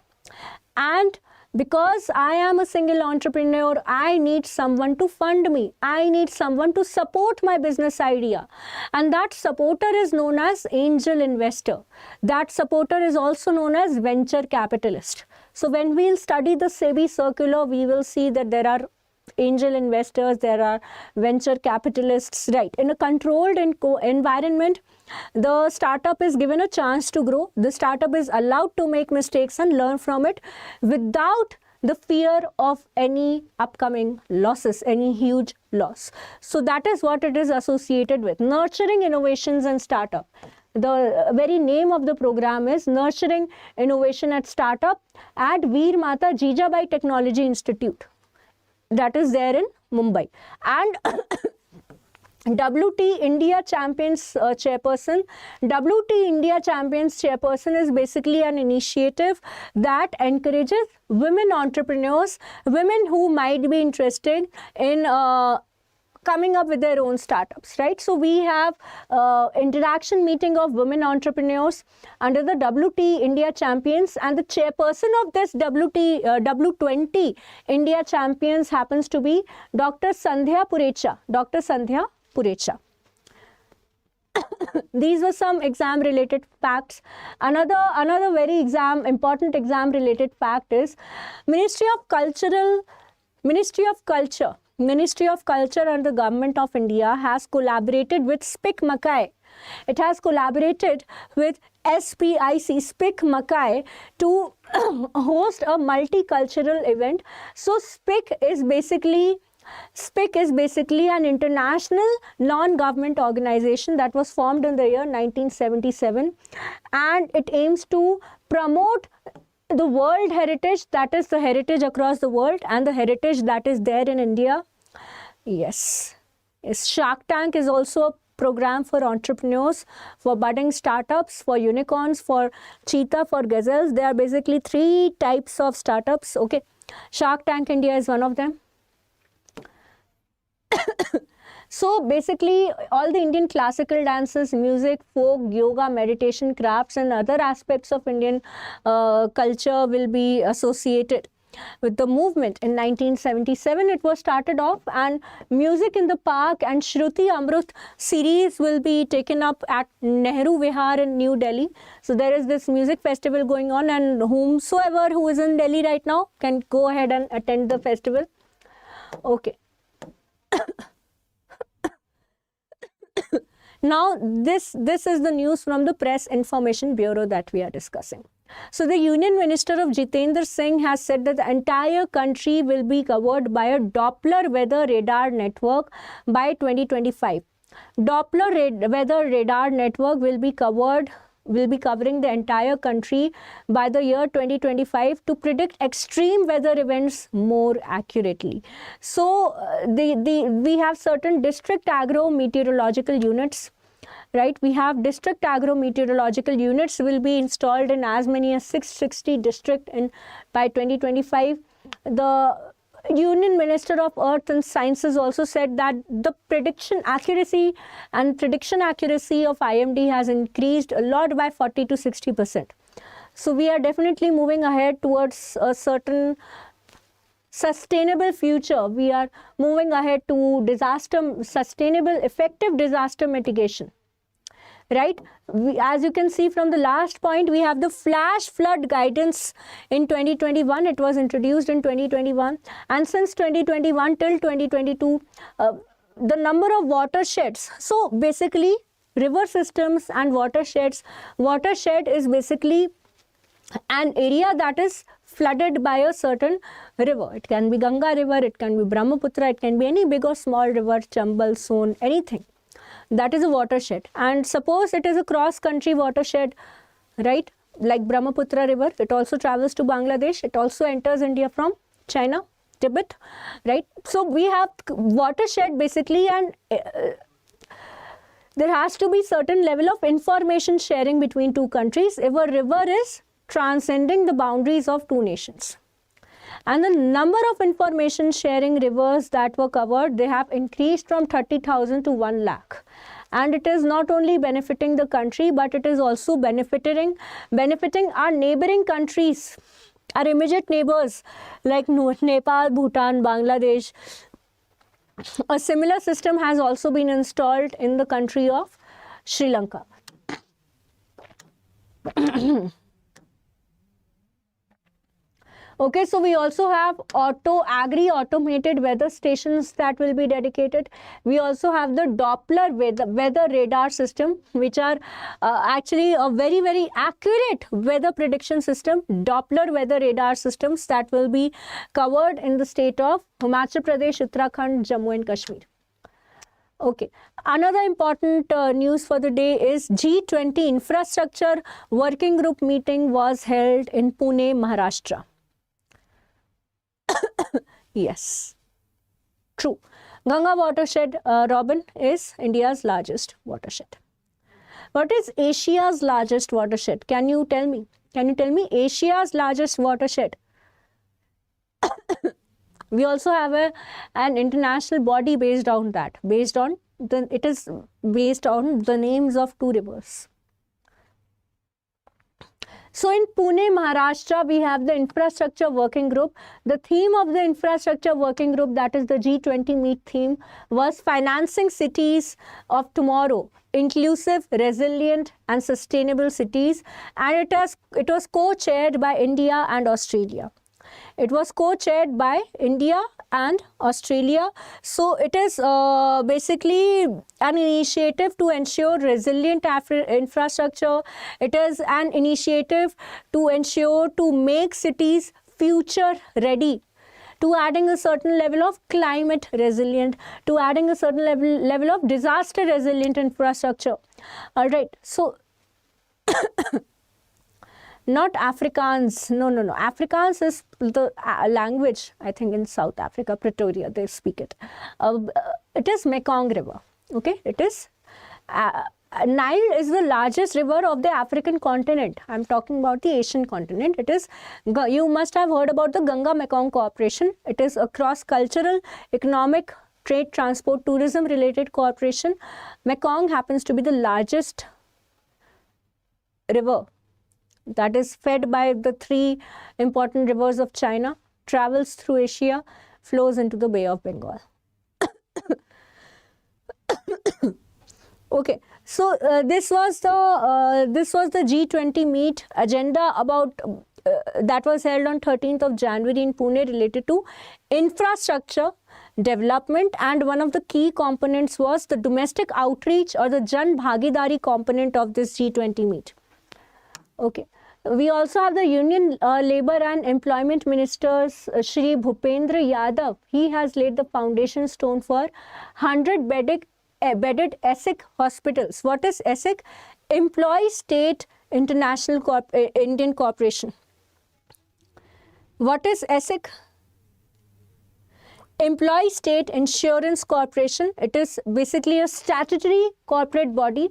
And because I am a single entrepreneur, I need someone to fund me. I need someone to support my business idea. And that supporter is known as angel investor. That supporter is also known as venture capitalist. So when we'll study the SEBI circular, we will see that there are angel investors, there are venture capitalists, right? In a controlled environment, the startup is given a chance to grow. The startup is allowed to make mistakes and learn from it without the fear of any upcoming losses, any huge loss. So that is what it is associated with. Nurturing innovations and startup. The very name of the program is Nurturing Innovation at Startup at Veer Mata Jijabai Technology Institute. That is there in Mumbai. And WT India Champions Chairperson. WT India Champions Chairperson is basically an initiative that encourages women entrepreneurs, women who might be interested in coming up with their own startups, right? So we have interaction meeting of women entrepreneurs under the WT India Champions, and the chairperson of this W20 India Champions happens to be Dr. Sandhya Purecha. Dr. Sandhya Purecha. These were some exam related facts. Another very important exam related fact is Ministry of Culture and the Government of India has collaborated with SPIC Makai. It has collaborated with SPIC, SPIC Makai, to host a multicultural event. So SPIC is basically an international non-government organization that was formed in the year 1977, and it aims to promote the world heritage, that is the heritage across the world and the heritage that is there in India. Yes. Shark Tank is also a program for entrepreneurs, for budding startups, for unicorns, for cheetah, for gazelles. There are basically 3 types of startups. Okay. Shark Tank India is one of them. So basically all the Indian classical dances, music, folk, yoga, meditation, crafts and other aspects of Indian culture will be associated with the movement. In 1977 it was started off, and Music in the Park and Shruti Amrut series will be taken up at Nehru Vihar in New Delhi. So there is this music festival going on, and whomsoever who is in Delhi right now can go ahead and attend the festival. Okay. Now this is the news from the Press Information Bureau that we are discussing. So the Union Minister of Jitendra Singh has said that the entire country will be covered by a Doppler weather radar network by 2025. Doppler weather radar network will be covering the entire country by the year 2025 to predict extreme weather events more accurately. So we have certain district agro meteorological units, right? We have district agro meteorological units will be installed in as many as 660 districts by 2025. The Union Minister of Earth and Sciences also said that the prediction accuracy of IMD has increased a lot by 40 to 60%. So we are definitely moving ahead towards a certain sustainable future. We are moving ahead to sustainable, effective disaster mitigation. Right? As you can see from the last point, we have the flash flood guidance in 2021. It was introduced in 2021, and since 2021 till 2022, the number of watersheds. So basically, river systems and watersheds. Watershed is basically an area that is flooded by a certain river. It can be Ganga river, it can be Brahmaputra, it can be any big or small river, Chambal, Son, anything. That is a watershed. And suppose it is a cross-country watershed, right? Like Brahmaputra river, it also travels to Bangladesh. It also enters India from China, Tibet, right? So we have watershed basically, and there has to be certain level of information sharing between two countries if a river is transcending the boundaries of two nations. And the number of information sharing rivers that were covered, they have increased from 30,000 to 1 lakh. And it is not only benefiting the country, but it is also benefiting our neighboring countries, our immediate neighbors like Nepal, Bhutan, Bangladesh. A similar system has also been installed in the country of Sri Lanka. Okay, so we also have agri-automated weather stations that will be dedicated. We also have the Doppler weather radar system, which are actually a very, very accurate weather prediction system. Doppler weather radar systems that will be covered in the state of Himachal Pradesh, Uttarakhand, Jammu and Kashmir. Okay, another important news for the day is G20 infrastructure working group meeting was held in Pune, Maharashtra. Yes, true. Ganga watershed, Robin, is India's largest watershed. What is Asia's largest watershed? Can you tell me? Can you tell me Asia's largest watershed? We also have an international body based on that. It is based on the names of two rivers. So in Pune, Maharashtra, we have the infrastructure working group. The theme of the infrastructure working group, that is the G20 meet theme, was financing cities of tomorrow, inclusive, resilient and sustainable cities. And it was co-chaired by India and Australia. It was co-chaired by India and Australia. So it is basically an initiative to ensure resilient infrastructure. It is an initiative to ensure to make cities future ready, to adding a certain level of climate resilient, to adding a certain level of disaster resilient infrastructure. All right. So not Afrikaans, no. Afrikaans is the language, I think, in South Africa, Pretoria, they speak it. It is Mekong River, okay? It is, Nile is the largest river of the African continent. I'm talking about the Asian continent. It is, you must have heard about the Ganga Mekong Cooperation. It is a cross-cultural, economic, trade, transport, tourism related cooperation. Mekong happens to be the largest river that is fed by the three important rivers of China, travels through Asia, flows into the Bay of Bengal. Okay, so this was the G20 meet agenda about that was held on 13th of January in Pune, related to infrastructure development, and one of the key components was the domestic outreach or the Jan Bhagidari component of this G20 meet. Okay. We also have the Union Labour and Employment Ministers, Shri Bhupendra Yadav. He has laid the foundation stone for 100-bedded ESIC hospitals. What is ESIC? Employee State International Indian Corporation. What is ESIC? Employee State Insurance Corporation. It is basically a statutory corporate body.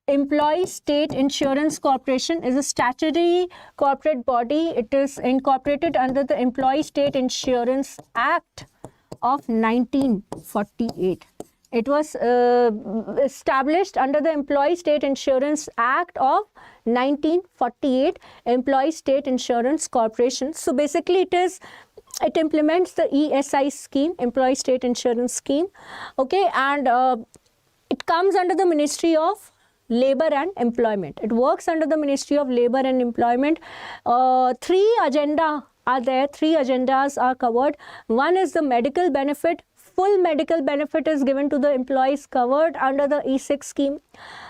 Employee State Insurance Corporation is a statutory corporate body. It is incorporated under the Employee State Insurance Act of 1948. It was established under the Employee State Insurance Act of 1948, Employee State Insurance Corporation. So basically it implements the ESI scheme, Employee State Insurance Scheme. Okay, and it comes under the Ministry of Labour and Employment. It works under the Ministry of Labour and Employment. Three agendas are covered. One is the medical benefit. Full medical benefit is given to the employees covered under the ESIC scheme.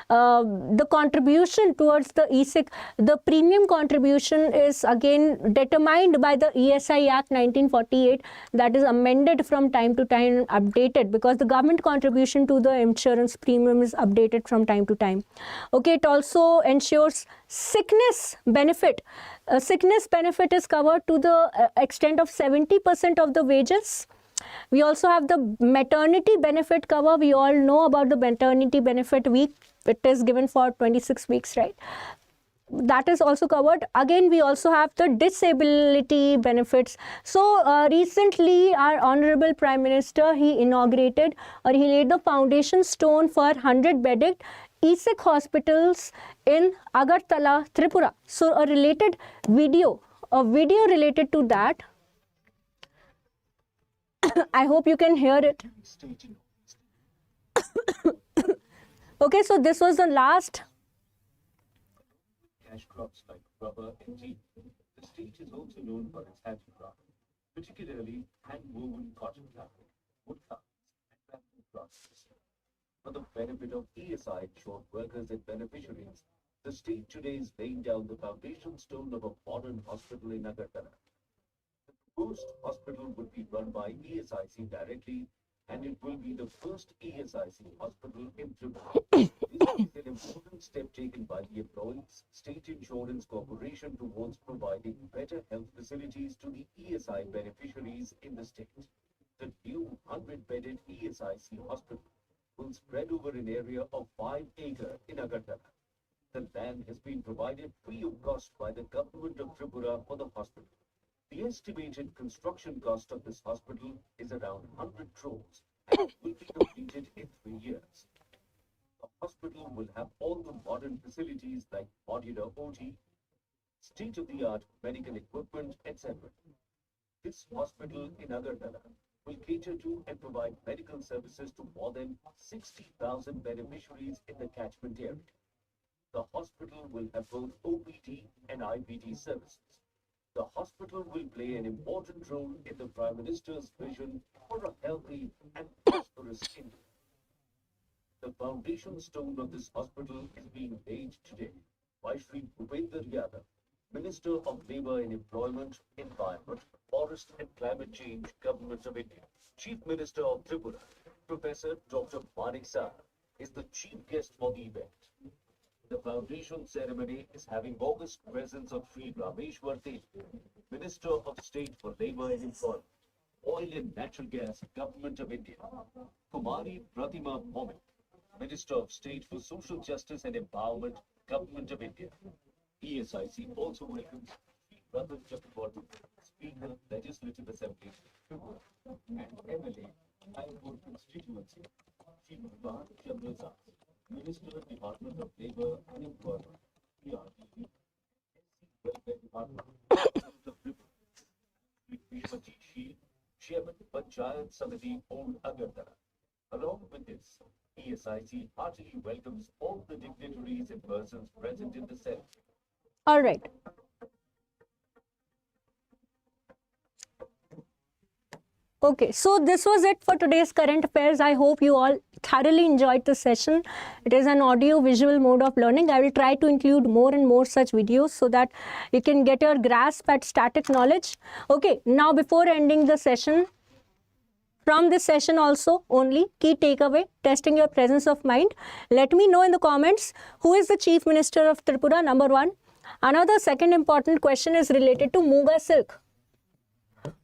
The contribution towards the ESIC, the premium contribution is again determined by the ESI Act 1948, that is amended from time to time, updated, because the government contribution to the insurance premium is updated from time to time. Okay, it also ensures sickness benefit. Sickness benefit is covered to the extent of 70% of the wages. We also have the maternity benefit cover. We all know about the maternity benefit week. It is given for 26 weeks, right? That is also covered. Again, we also have the disability benefits. So recently our honorable Prime Minister, he inaugurated, or he laid the foundation stone for 100 bedded ESIC hospitals in Agartala, Tripura. So a video related to that. I hope you can hear it. Okay, so this was the last. Cash crops like rubber and tea. The state is also known for its handicraft, particularly hand-woven cotton fabric, wood carvings, and bamboo crafts. For the benefit of ESI insured workers and beneficiaries, the state today is laying down the foundation stone of a modern hospital in Agartala. The proposed hospital would be run by ESIC directly, and it will be the first ESIC hospital in Tripura. This is an important step taken by the Employees State Insurance Corporation towards providing better health facilities to the ESI beneficiaries in the state. The new 100-bedded ESIC hospital will spread over an area of 5 acres in Agartala. The land has been provided free of cost by the government of Tripura for the hospital. The estimated construction cost of this hospital is around 100 crores and it will be completed in 3 years. The hospital will have all the modern facilities like modular OT, state-of-the-art medical equipment, etc. This hospital in Agartala will cater to and provide medical services to more than 60,000 beneficiaries in the catchment area. The hospital will have both OPD and IBD services. The hospital will play an important role in the Prime Minister's vision for a healthy and prosperous India. The foundation stone of this hospital is being laid today by Shri Bhupender Yadav, Minister of Labour and Employment, Environment, Forest and Climate Change, Government of India. Chief Minister of Tripura, Professor Dr. Manik Saha, is the chief guest for the event. The foundation ceremony is having august presence of Sri Rameshwar Tej, Minister of State for Labour and Employment, Oil and Natural Gas, Government of India, Kumari Pratima Mohammed, Minister of State for Social Justice and Empowerment, Government of India. ESIC also welcomes Sri Ratan Chakraborty, Speaker, Legislative Assembly, Tripura, and MLA, High-Court Constituency, Sri Bharat Chandra, Minister, Department of Labour and Employment, PRDP, Welfare Department, of Tripura, Sri Chairman, Panchayat Samiti, Old Agartala. Along with this, ESIC heartily welcomes all the dignitaries and persons present in the ceremony. All right. Okay, so this was it for today's current affairs. I hope you all thoroughly enjoyed the session. It is an audio-visual mode of learning. I will try to include more and more such videos so that you can get your grasp at static knowledge. Okay, now before ending the session, from this session also only key takeaway, testing your presence of mind. Let me know in the comments who is the Chief Minister of Tripura, number 1. Another second important question is related to Muga silk.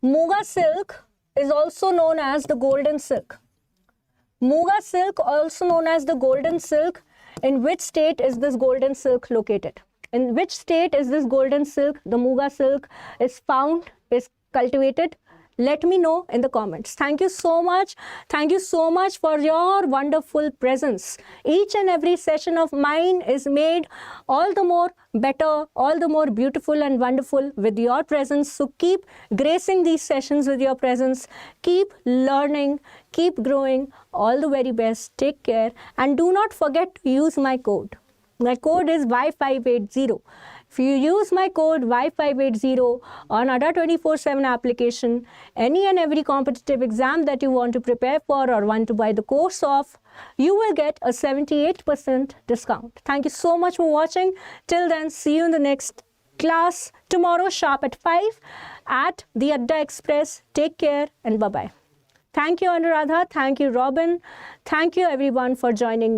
Muga silk is also known as the golden silk. Muga silk, also known as the golden silk. In which state is this golden silk located? In which state is this golden silk, the Muga silk, is found, is cultivated? Let me know in the comments. Thank you so much. Thank you so much for your wonderful presence. Each and every session of mine is made all the more better, all the more beautiful and wonderful with your presence. So keep gracing these sessions with your presence. Keep learning, keep growing. All the very best. Take care. And do not forget to use my code. My code is Y580. If you use my code Y580 on Adda 24/7 application, any and every competitive exam that you want to prepare for or want to buy the course of, you will get a 78% discount. Thank you so much for watching. Till then, see you in the next class tomorrow sharp at 5 at the Adda Express. Take care and bye-bye. Thank you, Anuradha. Thank you, Robin. Thank you, everyone, for joining me.